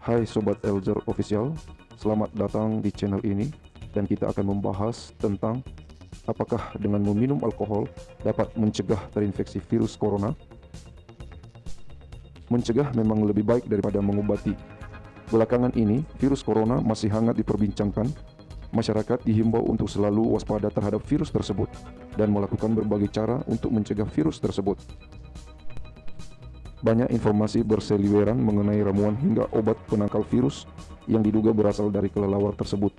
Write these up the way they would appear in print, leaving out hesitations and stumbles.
Hai Sobat Elzer Official, selamat datang di channel ini dan kita akan membahas tentang apakah dengan meminum alkohol dapat mencegah terinfeksi virus corona. Mencegah memang lebih baik daripada mengobati. Belakangan ini, virus corona masih hangat diperbincangkan. Masyarakat dihimbau untuk selalu waspada terhadap virus tersebut dan melakukan berbagai cara untuk mencegah virus tersebut. Banyak informasi berseliweran mengenai ramuan hingga obat penangkal virus yang diduga berasal dari kelelawar tersebut.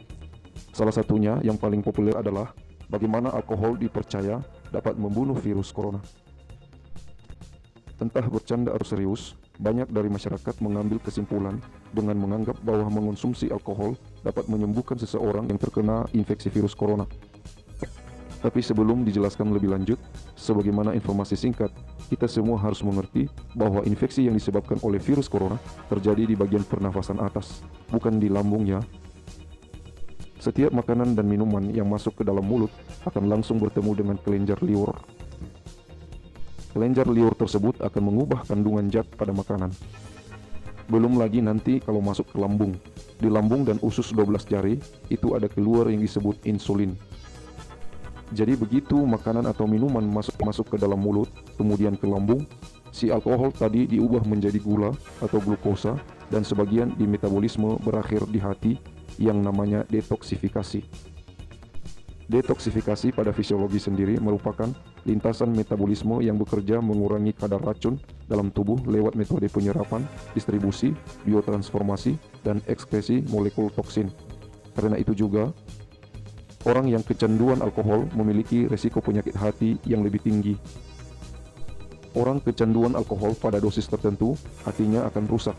Salah satunya yang paling populer adalah bagaimana alkohol dipercaya dapat membunuh virus corona. Entah bercanda atau serius, banyak dari masyarakat mengambil kesimpulan dengan menganggap bahwa mengonsumsi alkohol dapat menyembuhkan seseorang yang terkena infeksi virus corona. Tapi sebelum dijelaskan lebih lanjut, sebagaimana informasi singkat, kita semua harus mengerti bahwa infeksi yang disebabkan oleh virus corona terjadi di bagian pernafasan atas, bukan di lambung ya. Setiap makanan dan minuman yang masuk ke dalam mulut akan langsung bertemu dengan kelenjar liur. Kelenjar liur tersebut akan mengubah kandungan zat pada makanan. Belum lagi nanti kalau masuk ke lambung. Di lambung dan usus 12 jari, itu ada keluar yang disebut insulin. Jadi begitu makanan atau minuman masuk ke dalam mulut, kemudian ke lambung, si alkohol tadi diubah menjadi gula atau glukosa dan sebagian di metabolisme berakhir di hati yang namanya detoksifikasi. Detoksifikasi pada fisiologi sendiri merupakan lintasan metabolisme yang bekerja mengurangi kadar racun dalam tubuh lewat metode penyerapan, distribusi, biotransformasi, dan ekskresi molekul toksin. Karena itu juga, orang yang kecanduan alkohol memiliki resiko penyakit hati yang lebih tinggi. Orang kecanduan alkohol pada dosis tertentu, hatinya akan rusak.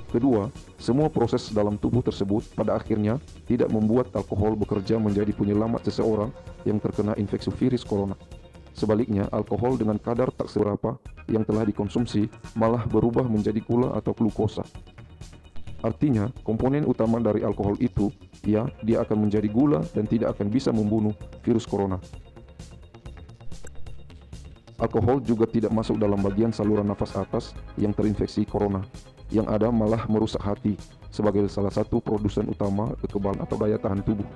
Kedua, semua proses dalam tubuh tersebut pada akhirnya tidak membuat alkohol bekerja menjadi penyelamat seseorang yang terkena infeksi virus corona. Sebaliknya, alkohol dengan kadar tak seberapa yang telah dikonsumsi malah berubah menjadi gula atau glukosa. Artinya, komponen utama dari alkohol itu, dia akan menjadi gula dan tidak akan bisa membunuh virus corona. Alkohol juga tidak masuk dalam bagian saluran nafas atas yang terinfeksi corona. Yang ada malah merusak hati sebagai salah satu produsen utama kekebalan atau daya tahan tubuh.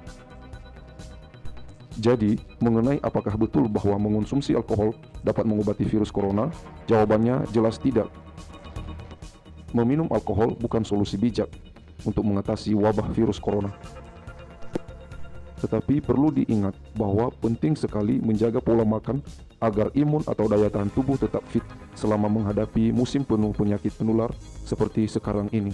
Jadi, mengenai apakah betul bahwa mengonsumsi alkohol dapat mengobati virus corona, jawabannya jelas tidak. Meminum alkohol bukan solusi bijak untuk mengatasi wabah virus corona. Tetapi perlu diingat bahwa penting sekali menjaga pola makan agar imun atau daya tahan tubuh tetap fit selama menghadapi musim penuh penyakit penular seperti sekarang ini.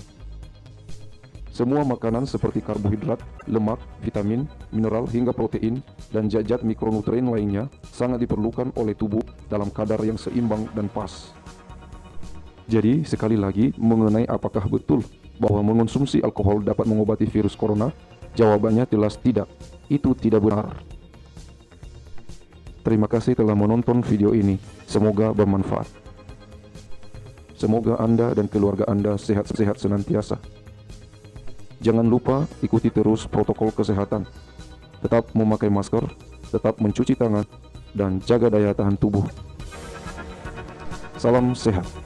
Semua makanan seperti karbohidrat, lemak, vitamin, mineral hingga protein dan zat-zat mikronutrien lainnya sangat diperlukan oleh tubuh dalam kadar yang seimbang dan pas. Jadi, sekali lagi, mengenai apakah betul bahwa mengonsumsi alkohol dapat mengobati virus corona, jawabannya jelas tidak. Itu tidak benar. Terima kasih telah menonton video ini. Semoga bermanfaat. Semoga Anda dan keluarga Anda sehat-sehat senantiasa. Jangan lupa ikuti terus protokol kesehatan. Tetap memakai masker, tetap mencuci tangan, dan jaga daya tahan tubuh. Salam sehat.